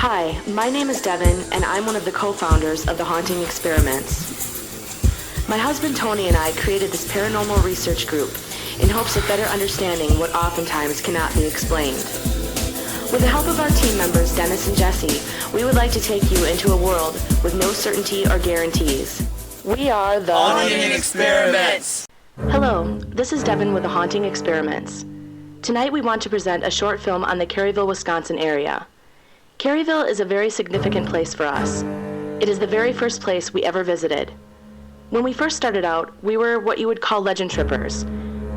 Hi, my name is Devin, and I'm one of the co-founders of the Haunting Experiments. My husband Tony and I created this paranormal research group in hopes of better understanding what oftentimes cannot be explained. With the help of our team members, Dennis and Jesse, we would like to take you into a world with no certainty or guarantees. We are the Haunting Experiments! Hello, this is Devin with the Haunting Experiments. Tonight we want to present a short film on the Caryville, Wisconsin area. Caryville is a very significant place for us. It is the very first place we ever visited. When we first started out, we were what you would call legend trippers.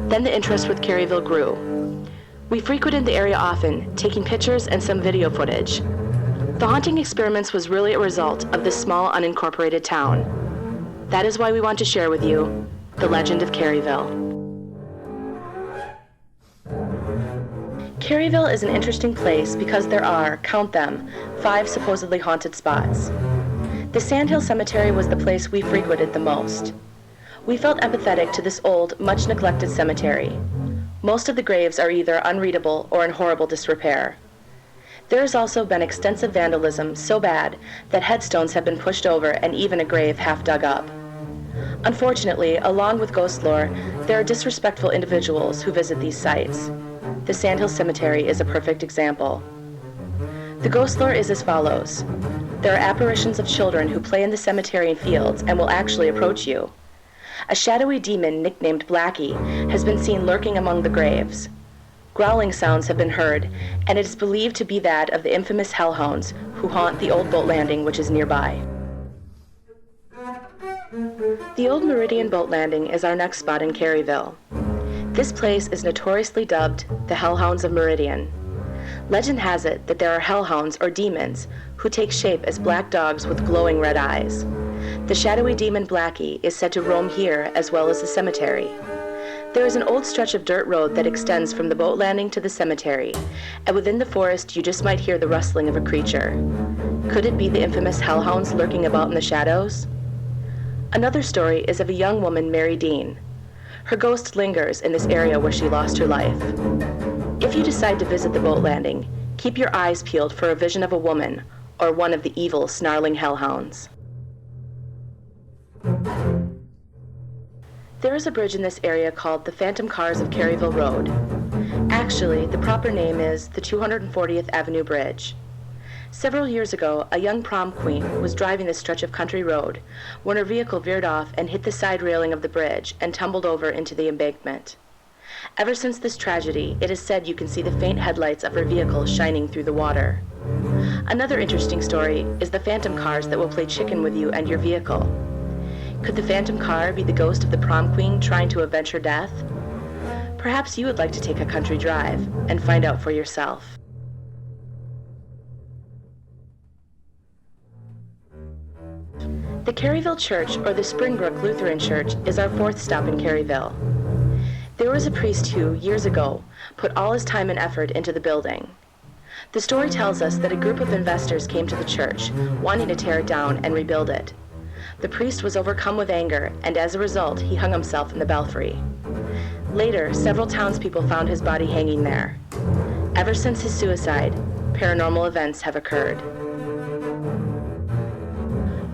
Then the interest with Caryville grew. We frequented the area often, taking pictures and some video footage. The Haunting Experiments was really a result of this small unincorporated town. That is why we want to share with you the Legend of Caryville. Caryville is an interesting place because there are, count them, 5 supposedly haunted spots. The Sandhill Cemetery was the place we frequented the most. We felt empathetic to this old, much neglected cemetery. Most of the graves are either unreadable or in horrible disrepair. There has also been extensive vandalism so bad that headstones have been pushed over and even a grave half dug up. Unfortunately, along with ghost lore, there are disrespectful individuals who visit these sites. The Sandhill Cemetery is a perfect example. The ghost lore is as follows. There are apparitions of children who play in the cemetery and fields and will actually approach you. A shadowy demon nicknamed Blackie has been seen lurking among the graves. Growling sounds have been heard, and it is believed to be that of the infamous hellhounds who haunt the old boat landing which is nearby. The old Meridian boat landing is our next spot in Caryville. This place is notoriously dubbed the Hellhounds of Meridian. Legend has it that there are hellhounds or demons who take shape as black dogs with glowing red eyes. The shadowy demon Blackie is said to roam here as well as the cemetery. There is an old stretch of dirt road that extends from the boat landing to the cemetery, and within the forest you just might hear the rustling of a creature. Could it be the infamous hellhounds lurking about in the shadows? Another story is of a young woman, Mary Dean. Her ghost lingers in this area where she lost her life. If you decide to visit the boat landing, keep your eyes peeled for a vision of a woman or one of the evil, snarling hellhounds. There is a bridge in this area called the Phantom Cars of Caryville Road. Actually, the proper name is the 240th Avenue Bridge. Several years ago, a young prom queen was driving this stretch of country road when her vehicle veered off and hit the side railing of the bridge and tumbled over into the embankment. Ever since this tragedy, it is said you can see the faint headlights of her vehicle shining through the water. Another interesting story is the phantom cars that will play chicken with you and your vehicle. Could the phantom car be the ghost of the prom queen trying to avenge her death? Perhaps you would like to take a country drive and find out for yourself. The Caryville Church, or the Springbrook Lutheran Church, is our 4th stop in Caryville. There was a priest who, years ago, put all his time and effort into the building. The story tells us that a group of investors came to the church, wanting to tear it down and rebuild it. The priest was overcome with anger, and as a result, he hung himself in the belfry. Later, several townspeople found his body hanging there. Ever since his suicide, paranormal events have occurred.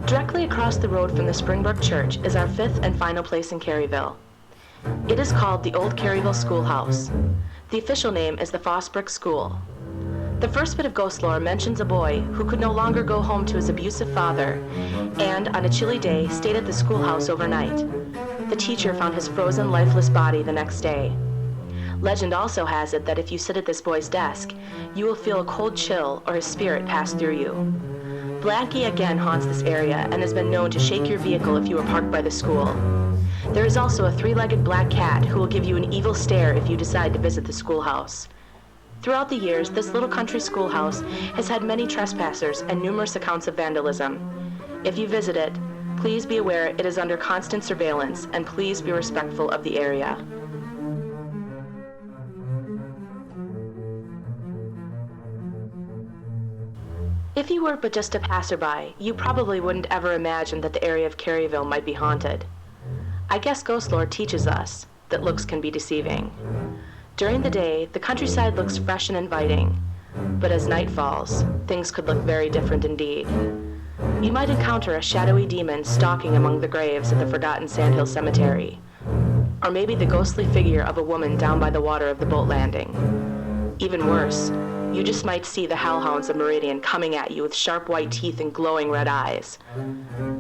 Directly across the road from the Springbrook Church is our 5th and final place in Caryville. It is called the Old Caryville Schoolhouse. The official name is the Fosbrook School. The first bit of ghost lore mentions a boy who could no longer go home to his abusive father and, on a chilly day, stayed at the schoolhouse overnight. The teacher found his frozen, lifeless body the next day. Legend also has it that if you sit at this boy's desk, you will feel a cold chill or his spirit pass through you. Blackie again haunts this area and has been known to shake your vehicle if you are parked by the school. There is also a 3-legged black cat who will give you an evil stare if you decide to visit the schoolhouse. Throughout the years, this little country schoolhouse has had many trespassers and numerous accounts of vandalism. If you visit it, please be aware it is under constant surveillance, and please be respectful of the area. If you were but just a passerby, you probably wouldn't ever imagine that the area of Caryville might be haunted. I guess ghost lore teaches us that looks can be deceiving. During the day, the countryside looks fresh and inviting, But as night falls, things could look very different indeed. You might encounter a shadowy demon stalking among the graves at the forgotten Sandhill Cemetery. Or maybe the ghostly figure of a woman down by the water of the boat landing. Even worse, you just might see the hellhounds of Meridian coming at you with sharp white teeth and glowing red eyes.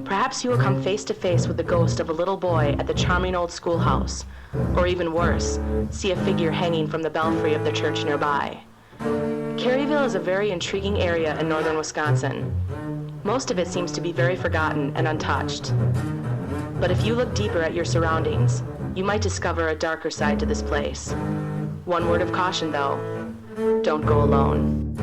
Perhaps you will come face to face with the ghost of a little boy at the charming old schoolhouse, or even worse, see a figure hanging from the belfry of the church nearby. Caryville is a very intriguing area in northern Wisconsin. Most of it seems to be very forgotten and untouched. But if you look deeper at your surroundings, you might discover a darker side to this place. One word of caution, though: don't go alone.